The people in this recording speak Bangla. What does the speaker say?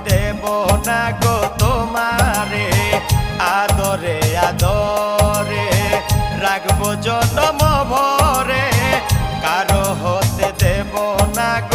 দেব না গো তোমারে, আদরে আদরে রাখবো জনম ভরে, কারো হতে দেব না গো